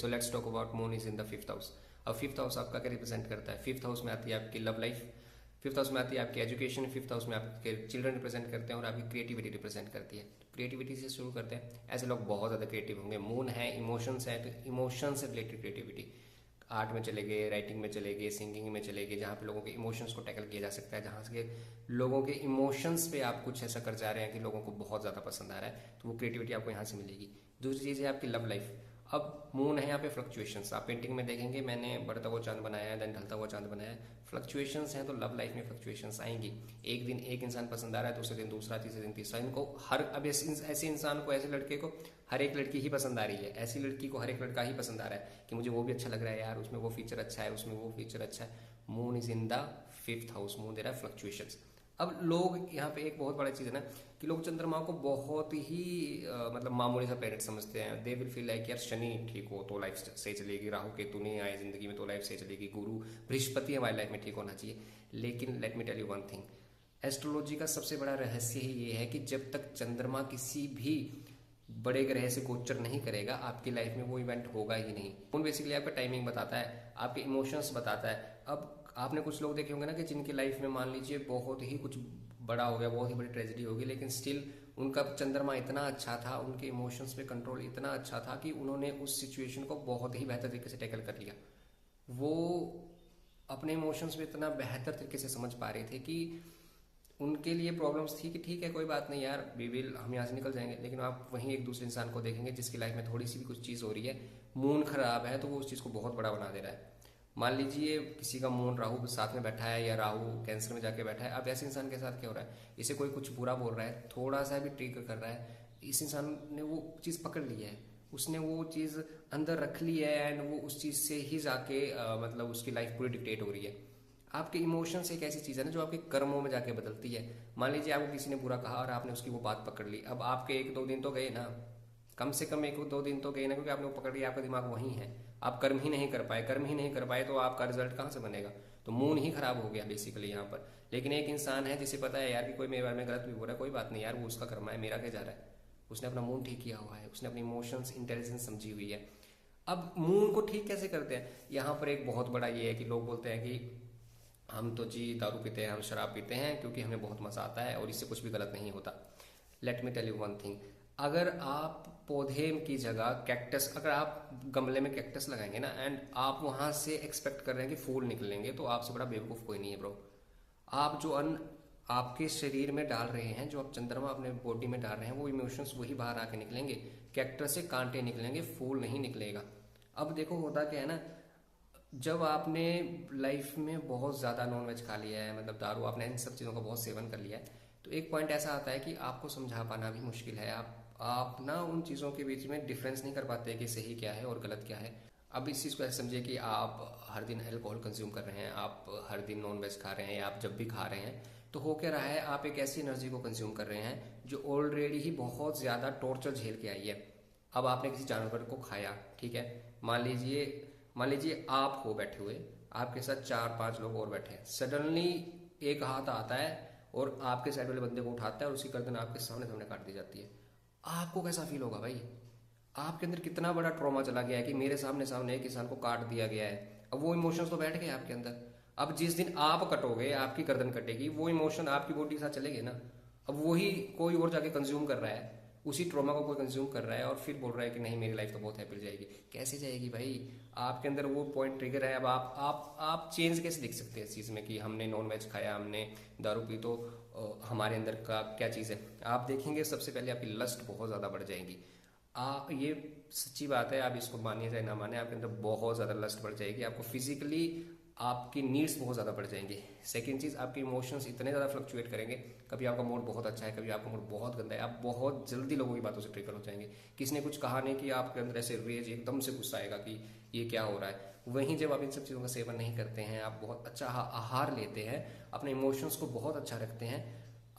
So let's talk about moon is in the fifth house. अब fifth house आपका क्या represent करता है? फिफ्थ हाउस में आती है आपकी लव लाइफ, फिफ्थ हाउस में आती है आपकी एजुकेशन, फिफ्थ हाउस में आपके चिल्ड्रन रिप्रेजेंट करते हैं और आपकी क्रिएटिविटी रिप्रेजेंट करती है। क्रिएटिविटी से शुरू करते हैं। ऐसे लोग बहुत ज़्यादा क्रिएटिव होंगे। मून है इमोशंस है, तो इमोशन से रिलेटेड क्रिएटिविटी, आर्ट में चले गए, राइटिंग में चले गए, सिंगिंग में चले गए, जहाँ पे लोगों के इमोशंस को टैकल किया जा सकता है, जहाँ से लोगों के इमोशंस पे आप कुछ ऐसा कर जा रहे हैं कि लोगों को बहुत ज़्यादा पसंद आ रहा है, तो वो क्रिएटिविटी आपको यहाँ से मिलेगी। दूसरी चीज़ है आपकी लव लाइफ। अब मून है यहाँ पे फ्लक्चुएशंस, आप पेंटिंग में देखेंगे मैंने बढ़ता हुआ चांद बनाया है, देन ढलता हुआ चांद बनाया है। फ्लक्चुएशंस हैं तो लव लाइफ में फ्लक्चुएशंस आएंगी। एक दिन एक इंसान पसंद आ रहा है, दूसरे दिन दूसरा, तीसरे दिन तीसरा। इनको हर अब ऐसे इंसान को, ऐसे लड़के को हर एक लड़की ही पसंद आ रही है, ऐसी लड़की को हर एक लड़का ही पसंद आ रहा है कि मुझे वो भी अच्छा लग रहा है यार, उसमें वो फीचर अच्छा है, उसमें वो फीचर अच्छा है। Moon is in the fifth house, moon दे रहा है फ्लक्चुएशंस। अब लोग यहाँ पे एक बहुत बड़ा चीज़ है ना कि लोग चंद्रमा को बहुत ही मतलब मामूली सा प्लेनेट समझते हैं। दे विल फील लाइक यार शनि ठीक हो तो लाइफ सही चलेगी, राहु केतु नहीं आए जिंदगी में तो लाइफ सही चलेगी, गुरु बृहस्पति हमारी लाइफ में ठीक होना चाहिए। लेकिन let me tell you one thing, astrology का सबसे बड़ा रहस्य ही ये है कि जब तक चंद्रमा किसी भी बड़े ग्रह से गोचर नहीं करेगा, आपकी लाइफ में वो इवेंट होगा ही नहीं। मून बेसिकली आपका टाइमिंग बताता है, आपके इमोशंस बताता है। अब आपने कुछ लोग देखे होंगे ना कि जिनकी लाइफ में मान लीजिए बहुत ही कुछ बड़ा हो गया, बहुत ही बड़ी ट्रेजेडी होगी, लेकिन स्टिल उनका चंद्रमा इतना अच्छा था, उनके इमोशंस पे कंट्रोल इतना अच्छा था कि उन्होंने उस सिचुएशन को बहुत ही बेहतर तरीके से टैकल कर लिया। वो अपने इमोशंस में इतना बेहतर तरीके से समझ पा रहे थे कि उनके लिए प्रॉब्लम्स थी कि ठीक है कोई बात नहीं यार, वी विल, हम यहाँ से निकल जाएंगे। लेकिन आप वहीं एक दूसरे इंसान को देखेंगे जिसकी लाइफ में थोड़ी सी भी कुछ चीज़ हो रही है, मून खराब है, तो वो उस चीज़ को बहुत बड़ा बना दे रहा है। मान लीजिए किसी का मून राहु साथ में बैठा है या राहु कैंसर में जाके बैठा है। अब ऐसे इंसान के साथ क्या हो रहा है, इसे कोई कुछ बुरा बोल रहा है, थोड़ा सा भी ट्रिगर कर रहा है, इस इंसान ने वो चीज़ पकड़ ली है, उसने वो चीज़ अंदर रख ली है एंड वो उस चीज़ से ही जाके मतलब उसकी लाइफ पूरी डिक्टेट हो रही है। आपके इमोशंस एक ऐसी चीज़ है ना जो आपके कर्मों में जाके बदलती है। मान लीजिए आपको किसी ने बुरा कहा और आपने उसकी वो बात पकड़ ली, अब आपके एक दो दिन तो गए ना, कम से कम एक दो दिन तो गए ना, क्योंकि आपने वो पकड़ लिया, आपका दिमाग वहीं है। आप कर्म ही नहीं कर पाए, कर्म ही नहीं कर पाए तो आपका रिजल्ट कहाँ से बनेगा? तो मून ही खराब हो गया बेसिकली यहाँ पर। लेकिन एक इंसान है जिसे पता है यार कि कोई मेरे बारे में गलत भी बोल रहा है, कोई बात नहीं यार, वो उसका कर्म है, मेरा क्या जा रहा है। उसने अपना मून ठीक किया हुआ है, उसने अपनी इमोशंस इंटेलिजेंस समझी हुई है। अब मून को ठीक कैसे करते हैं? यहाँ पर एक बहुत बड़ा ये है कि लोग बोलते हैं कि हम तो जी दारू पीते हैं, हम शराब पीते हैं क्योंकि हमें बहुत मजा आता है और इससे कुछ भी गलत नहीं होता। Let me tell you one thing, अगर आप पौधे की जगह कैक्टस, अगर आप गमले में कैक्टस लगाएंगे ना एंड आप वहां से एक्सपेक्ट कर रहे हैं कि फूल निकलेंगे, तो आपसे बड़ा बेवकूफ कोई नहीं है ब्रो। आप जो अन्न आपके शरीर में डाल रहे हैं, जो आप चंद्रमा अपने बॉडी में डाल रहे हैं, वो इमोशंस वही बाहर आके निकलेंगे। कैक्टस से कांटे निकलेंगे, फूल नहीं निकलेगा। अब देखो होता क्या है ना, जब आपने लाइफ में बहुत ज़्यादा नॉनवेज खा लिया है, मतलब दारू, आपने इन सब चीज़ों का बहुत सेवन कर लिया है, तो एक पॉइंट ऐसा आता है कि आपको समझा पाना भी मुश्किल है। आप ना उन चीज़ों के बीच में डिफरेंस नहीं कर पाते कि सही क्या है और गलत क्या है। अब इस चीज़ को ऐसे समझिए कि आप हर दिन अल्कोहल कंज्यूम कर रहे हैं, आप हर दिन नॉन वेज खा रहे हैं, या आप जब भी खा रहे हैं, तो हो क्या रहा है, आप एक ऐसी एनर्जी को कंज्यूम कर रहे हैं जो ऑलरेडी ही बहुत ज़्यादा टॉर्चर झेल के आई है। अब आपने किसी जानवर को खाया, ठीक है, मान लीजिए आप हो बैठे हुए, आपके साथ चार पांच लोग और बैठे हैं, सडनली एक हाथ आता है और आपके साइड वाले बंदे को उठाता है और उसकी गर्दन आपके सामने सामने काट दी जाती है। आपको कैसा फील होगा भाई? आपके अंदर कितना बड़ा ट्रॉमा चला गया है कि मेरे सामने सामने एक इंसान को काट दिया गया है। अब वो इमोशंस तो बैठ गए आपके अंदर। अब जिस दिन आप कटोगे, आपकी गर्दन कटेगी, वो इमोशन आपकी बॉडी के साथ चलेंगे ना। अब वही कोई और जाके कंज्यूम कर रहा है, उसी ट्रॉमा को कोई कंज्यूम कर रहा है और फिर बोल रहा है कि नहीं मेरी लाइफ तो बहुत हैप्पी जाएगी। कैसे जाएगी भाई? आपके अंदर वो पॉइंट ट्रिगर है। अब आप चेंज कैसे देख सकते हैं इस चीज़ में कि हमने नॉन वेज खाया, हमने दारू पी, तो हमारे अंदर का क्या चीज़ है? आप देखेंगे सबसे पहले आपकी लस्ट बहुत ज़्यादा बढ़ जाएगी। ये सच्ची बात है, आप इसको मानिए चाहे ना माने, आपके अंदर बहुत ज़्यादा लस्ट बढ़ जाएगी। आपको फिजिकली आपकी नीड्स बहुत ज़्यादा बढ़ जाएंगी। सेकंड चीज़, आपके इमोशंस इतने ज़्यादा फ्लक्चुएट करेंगे, कभी आपका मूड बहुत अच्छा है, कभी आपका मूड बहुत गंदा है, आप बहुत जल्दी लोगों की बातों से ट्रिगर हो जाएंगे। किसी ने कुछ कहा नहीं कि आपके अंदर ऐसे रेज एकदम से गुस्सा आएगा कि ये क्या हो रहा है। वहीं जब आप इन सब चीज़ों का सेवन नहीं करते हैं, आप बहुत अच्छा आहार लेते हैं, अपने इमोशंस को बहुत अच्छा रखते हैं,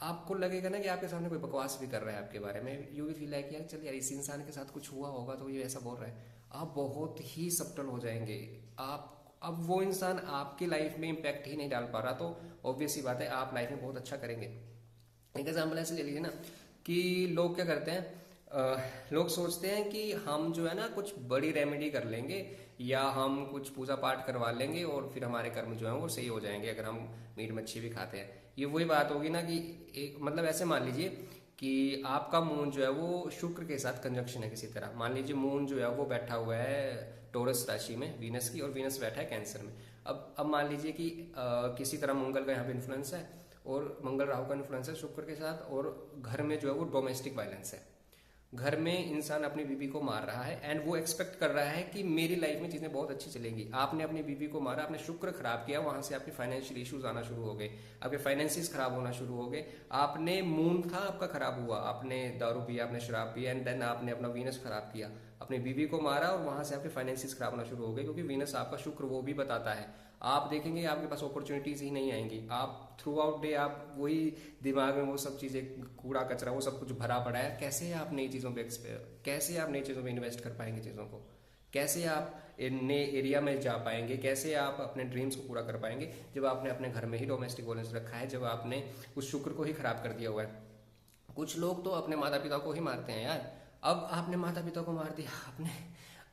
आपको लगेगा ना कि आपके सामने कोई बकवास भी कर रहा है आपके बारे में, यू विल फील लाइक यार चल यार इस इंसान के साथ कुछ हुआ होगा तो ये ऐसा बोल रहा है। आप बहुत ही सब्टल हो जाएंगे। आप अब वो इंसान आपकी लाइफ में इम्पैक्ट ही नहीं डाल पा रहा, तो ऑब्वियस सी बात है आप लाइफ में बहुत अच्छा करेंगे। एक एग्जाम्पल ऐसे ले लीजिए ना कि लोग क्या करते हैं, लोग सोचते हैं कि हम जो है ना कुछ बड़ी रेमेडी कर लेंगे या हम कुछ पूजा पाठ करवा लेंगे और फिर हमारे कर्म जो है वो सही हो जाएंगे अगर हम मीट मच्छी भी खाते हैं। ये वही बात होगी ना कि एक मतलब ऐसे मान लीजिए कि आपका मून जो है वो शुक्र के साथ कंजंक्शन है किसी तरह। मान लीजिए मून जो है वो बैठा हुआ है टोरस राशि में वीनस की, और वीनस बैठा है कैंसर में। अब मान लीजिए कि किसी तरह मंगल का यहाँ पे इन्फ्लुएंस है और मंगल राहु का इन्फ्लुएंस है शुक्र के साथ, और घर में जो है वो डोमेस्टिक वायलेंस है। घर में इंसान अपनी बीवी को मार रहा है एंड वो एक्सपेक्ट कर रहा है कि मेरी लाइफ में चीजें बहुत अच्छी चलेंगी। आपने अपनी बीवी को मारा, आपने शुक्र खराब किया, वहां से आपके फाइनेंशियल इश्यूज आना शुरू हो गए, आपके फाइनेंसिस खराब होना शुरू हो गए। आपने मून था आपका खराब हुआ, आपने दारू पिया, आपने शराब पी एंड देन आपने अपना वीनस खराब किया, अपनी बीवी को मारा और वहां से आपके फाइनेंसिस खराब होना शुरू हो गए। क्योंकि वीनस आपका शुक्र वो भी बताता है, आप देखेंगे आपके पास अपॉर्चुनिटीज ही नहीं आएंगी। आप थ्रू आउट डे आप वही दिमाग में वो सब चीजें, कूड़ा कचरा वो सब कुछ भरा पड़ा है। कैसे आप नई चीजों पे कैसे आप नई चीजों पे इन्वेस्ट कर पाएंगे चीजों को, कैसे आप नए एरिया में जा पाएंगे, कैसे आप अपने ड्रीम्स को पूरा कर पाएंगे जब आपने अपने घर में ही डोमेस्टिक वायलेंस रखा है, जब आपने उस शुक्र को ही खराब कर दिया हुआ है। कुछ लोग तो अपने माता पिता को ही मारते हैं यार। अब आपने माता पिता को मार दिया,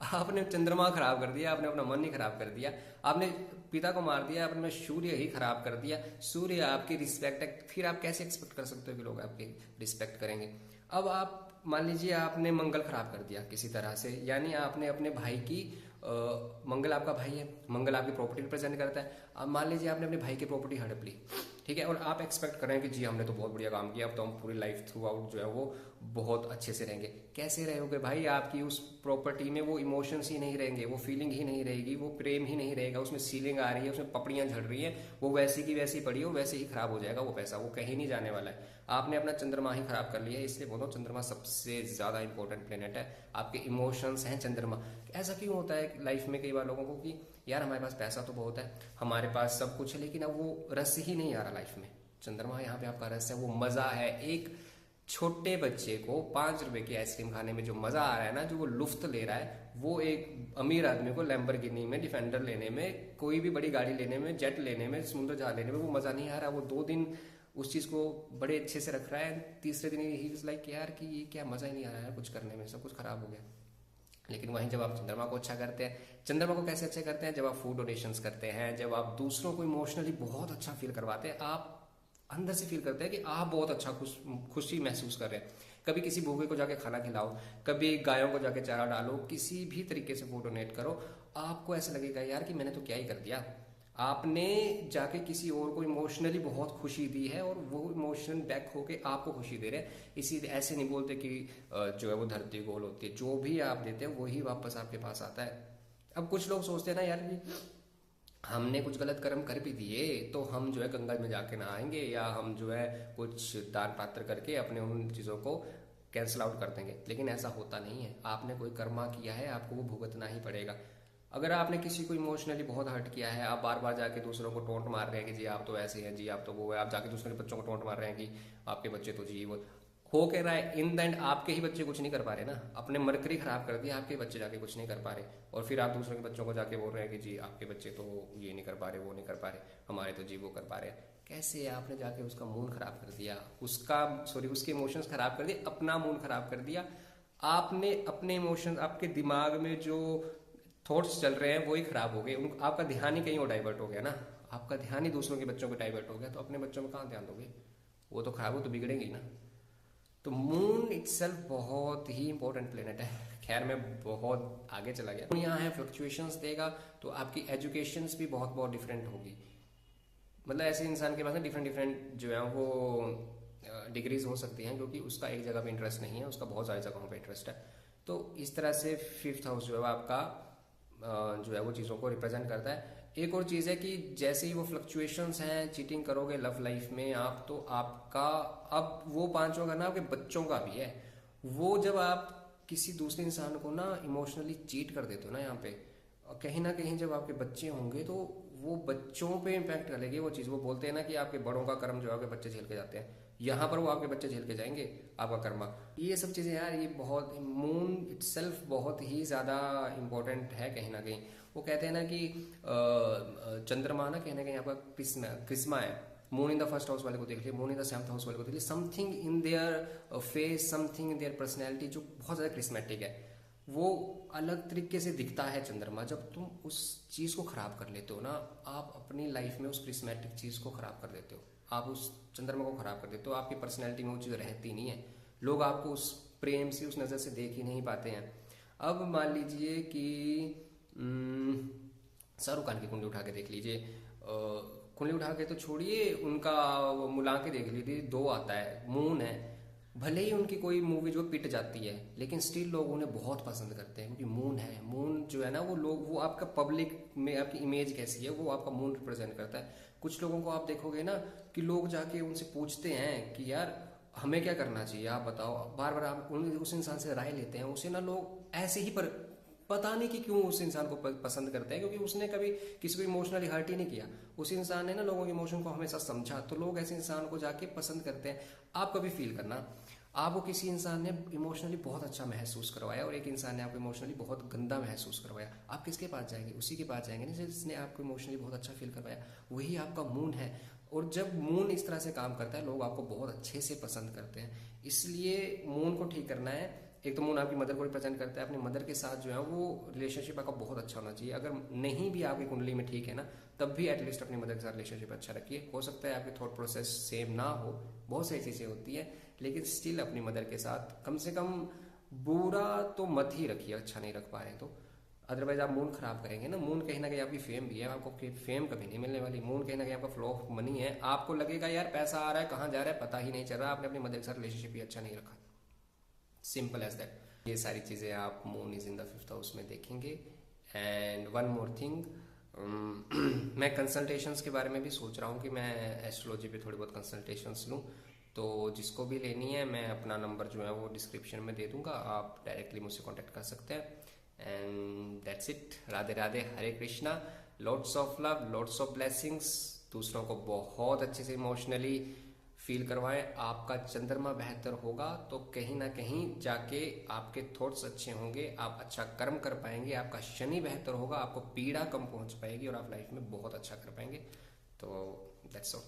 आपने चंद्रमा खराब कर दिया, आपने अपना मन ही खराब कर दिया, आपने पिता को मार दिया, आपने सूर्य ही खराब कर दिया। सूर्य आपकी रिस्पेक्ट है, फिर आप कैसे एक्सपेक्ट कर सकते हो कि लोग आपकी रिस्पेक्ट करेंगे। अब आप मान लीजिए आपने मंगल खराब कर दिया किसी तरह से, यानी आपने अपने भाई की मंगल आपका भाई है, मंगल आपकी प्रॉपर्टी रिप्रेजेंट करता है। अब मान लीजिए आपने अपने भाई की प्रॉपर्टी हड़प ली, ठीक है, और आप एक्सपेक्ट कर रहे हैं कि जी हमने तो बहुत बढ़िया काम किया, अब तो हम पूरी लाइफ थ्रू आउट जो है वो बहुत अच्छे से रहेंगे। कैसे रहोगे भाई? आपकी उस प्रॉपर्टी में वो इमोशंस ही नहीं रहेंगे, वो फीलिंग ही नहीं रहेगी, वो प्रेम ही नहीं रहेगा, उसमें सीलिंग आ रही है, उसमें पपड़ियां झड़ रही हैं, वो वैसी की वैसी पड़ी हो, वैसे ही खराब हो जाएगा वो पैसा, वो कहीं नहीं जाने वाला है। आपने अपना चंद्रमा ही खराब कर लिया है। इसलिए बोलो चंद्रमा सबसे ज्यादा इंपॉर्टेंट प्लेनेट है। आपके इमोशंस हैं चंद्रमा। ऐसा क्यों होता है लाइफ में कई बार लोगों को कि यार हमारे पास पैसा तो बहुत है, हमारे पास सब कुछ है, लेकिन अब वो रस ही नहीं आ रहा लाइफ में। चंद्रमा यहाँ पे आपका रस है, वो मजा है। एक छोटे बच्चे को 5 रुपए की आइसक्रीम खाने में जो मजा आ रहा है ना, जो वो लुफ्त ले रहा है, वो एक अमीर आदमी को लैम्बोर्गिनी में, डिफेंडर लेने में, कोई भी बड़ी गाड़ी लेने में, जेट लेने में, समुद्र जहाज लेने में वो मजा नहीं आ रहा। वो 2 दिन उस चीज को बड़े अच्छे से रख रहा है, तीसरे दिन ही इज लाइक यार कि ये क्या मजा ही नहीं आ रहा है कुछ करने में, सब कुछ खराब हो गया। लेकिन वहीं जब आप चंद्रमा को अच्छा करते हैं, चंद्रमा को कैसे अच्छे करते हैं? जब आप फूड डोनेशंस करते हैं, जब आप दूसरों को इमोशनली बहुत अच्छा फील करवाते हैं, आप अंदर से फील करते हैं कि आप बहुत अच्छा खुशी महसूस कर रहे हैं। कभी किसी भूखे को जाके खाना खिलाओ, कभी गायों को जाके चारा डालो, किसी भी तरीके से फूड डोनेट करो, आपको ऐसा लगेगा यार कि मैंने तो क्या ही कर दिया। आपने जाके किसी और को इमोशनली बहुत खुशी दी है और वो इमोशन बैक होके आपको खुशी दे रहे हैं। इसी ऐसे नहीं बोलते कि जो है वो धरती गोल होती है, जो भी आप देते हैं वही वापस आपके पास आता है। अब कुछ लोग सोचते हैं ना यार कि हमने कुछ गलत कर्म कर भी दिए तो हम जो है गंगा में जाके नहाएंगे, या हम जो है कुछ दान पात्र करके अपने उन चीजों को कैंसिल आउट कर देंगे। लेकिन ऐसा होता नहीं है। आपने कोई कर्मा किया है, आपको वो भुगतना ही पड़ेगा। अगर आपने किसी को इमोशनली बहुत हर्ट किया है, आप बार बार जाके दूसरों को टोंट मार रहे हैं कि जी आप तो ऐसे हैं, जी आप तो वो है, आप जाके दूसरों के बच्चों को टोंट मार रहे हैं कि आपके बच्चे तो जी वो हो कह रहा है, इन द एंड आपके ही बच्चे कुछ नहीं कर पा रहे ना। अपने मरकरी खराब कर दिया, आपके बच्चे जाके कुछ नहीं कर पा रहे, और फिर आप दूसरों के बच्चों को जाके बोल रहे हैं कि जी आपके बच्चे तो ये नहीं कर पा रहे, वो नहीं कर पा रहे, हमारे तो जी वो कर पा रहे हैं। कैसे? आपने जाके उसका मूड खराब कर दिया, उसके इमोशंस खराब कर दिए, अपना मूड खराब कर दिया। आपने अपने इमोशंस, आपके दिमाग में जो थॉट्स चल रहे हैं वही खराब हो गए, आपका ध्यान ही कहीं और डाइवर्ट हो गया ना। आपका ध्यान ही दूसरों के बच्चों पे डाइवर्ट हो गया, तो अपने बच्चों में कहाँ ध्यान दोगे? वो तो खराब हो तो बिगड़ेंगे ना। तो मून इटसेल्फ बहुत ही इंपॉर्टेंट प्लेनेट है। खैर मैं बहुत आगे चला गया। यहाँ है फ्लक्चुएशंस देगा तो आपकी एजुकेशंस भी बहुत बहुत डिफरेंट होगी। मतलब ऐसे इंसान के पास ना डिफरेंट डिफरेंट जो है वो डिग्रीज हो सकती हैं, क्योंकि उसका एक जगह पे इंटरेस्ट नहीं है, उसका बहुत सारी जगहों पे इंटरेस्ट है। तो इस तरह से 5th हाउस जो है आपका जो है वो चीज़ों को रिप्रेजेंट करता है। एक और चीज़ है कि जैसे ही वो फ्लक्चुएशंस हैं, चीटिंग करोगे लव लाइफ में आप, तो आपका अब वो 5 का ना आपके बच्चों का भी है। वो जब आप किसी दूसरे इंसान को ना इमोशनली चीट कर देते हो ना, यहाँ पे कहीं ना कहीं जब आपके बच्चे होंगे तो वो बच्चों पे इम्पैक्ट करेगी वो चीज़। वो बोलते हैं ना कि आपके बड़ों का कर्म जो है आपके बच्चे झेल के जाते हैं, यहाँ पर वो आपके बच्चे झेल के जाएंगे आपका कर्मा। ये सब चीज़ें यार, ये बहुत, मून इटसेल्फ बहुत ही ज़्यादा इम्पोर्टेंट है कहीं ना कहीं। वो कहते हैं ना कि चंद्रमा ना कहीं आपका क्रिस्मा है, moon in the first house वाले को देख लीजिए, moon in the seventh house वाले को देख लीजिए, something in their face, something in their personality जो बहुत ज़्यादा क्रिस्मेटिक है, वो अलग तरीके से दिखता है चंद्रमा। जब तुम उस चीज़ को खराब कर लेते हो ना, आप अपनी लाइफ में उस क्रिस्मेटिक चीज़ को खराब कर देते हो, आप उस चंद्रमा को खराब कर देते हो, आपकी पर्सनैलिटी में वो चीज़ रहती नहीं है, लोग आपको उस प्रेम से, उस नज़र से देख ही नहीं पाते हैं। अब मान लीजिए कि शाहरुख खान की कुंडली उठा के देख लीजिए, कुंडली उठा के तो छोड़िए, उनका वो मिला के देख लीजिए, 2 आता है, मून है, भले ही उनकी कोई मूवी जो पिट जाती है, लेकिन स्टिल लोग उन्हें बहुत पसंद करते हैं, क्योंकि मून है। मून जो है ना, वो लोग, वो आपका पब्लिक में आपकी इमेज कैसी है, वो आपका मून रिप्रेजेंट करता है। कुछ लोगों को आप देखोगे ना कि लोग जाके उनसे पूछते हैं कि यार हमें क्या करना चाहिए, आप बताओ, बार बार आप उस इंसान से राय लेते हैं, उसे ना लोग ऐसे ही, पर पता नहीं कि क्यों उस इंसान को पसंद करते हैं, क्योंकि उसने कभी किसी को इमोशनली हर्ट ही नहीं किया, उस इंसान ने ना लोगों के इमोशन को हमेशा समझा, तो लोग ऐसे इंसान को जाके पसंद करते हैं। आप कभी फील करना, आपको किसी इंसान ने इमोशनली बहुत अच्छा महसूस करवाया और एक इंसान ने आपको इमोशनली बहुत गंदा महसूस करवाया, आप किसके पास जाएंगे? उसी के पास जाएंगे ना जिसने आपको इमोशनली बहुत अच्छा फील करवाया, वही आपका मून है। और जब मून इस तरह से काम करता है, लोग आपको बहुत अच्छे से पसंद करते हैं। इसलिए मून को ठीक करना है। एक तो मून आपकी मदर को रिप्रेजेंट करता है, अपनी मदर के साथ जो है वो रिलेशनशिप आपका बहुत अच्छा होना चाहिए। अगर नहीं भी आपकी कुंडली में ठीक है ना, तब भी एटलीस्ट अपनी मदर के साथ रिलेशनशिप अच्छा रखिए। हो सकता है आपकी थॉट प्रोसेस सेम ना हो, बहुत सारी चीज़ें होती हैं, लेकिन स्टिल अपनी मदर के साथ कम से कम बुरा तो मत ही रखिए, अच्छा नहीं रख पा रहे तो। अदरवाइज आप मून खराब करेंगे ना, मून कहीं ना कहीं आपकी फेम भी है, आपको फेम कभी नहीं मिलने वाली। मून कहीं ना कहीं आपका फ्लो ऑफ मनी है, आपको लगेगा यार पैसा आ रहा है, कहाँ जा रहा है पता ही नहीं चल रहा, आपने अपनी मदर के साथ रिलेशनशिप ही अच्छा नहीं रखा। Simple as that. ये सारी चीज़ें आप moon is in the 5th house में देखेंगे। एंड वन मोर थिंग, मैं कंसल्टेशंस के बारे में भी सोच रहा हूँ कि मैं एस्ट्रोलॉजी पे थोड़ी बहुत कंसल्टेशंस लूँ, तो जिसको भी लेनी है मैं अपना नंबर जो है वो डिस्क्रिप्शन में दे दूंगा, आप डायरेक्टली मुझसे कांटेक्ट कर सकते हैं। And that's it. Radhe Radhe, Hare Krishna, lots of love, lots of blessings. दूसरों को बहुत अच्छे से इमोशनली फील करवाएं, आपका चंद्रमा बेहतर होगा तो कहीं ना कहीं जाके आपके थॉट्स अच्छे होंगे, आप अच्छा कर्म कर पाएंगे, आपका शनि बेहतर होगा, आपको पीड़ा कम पहुंच पाएगी और आप लाइफ में बहुत अच्छा कर पाएंगे। तो दैट्स ऑल।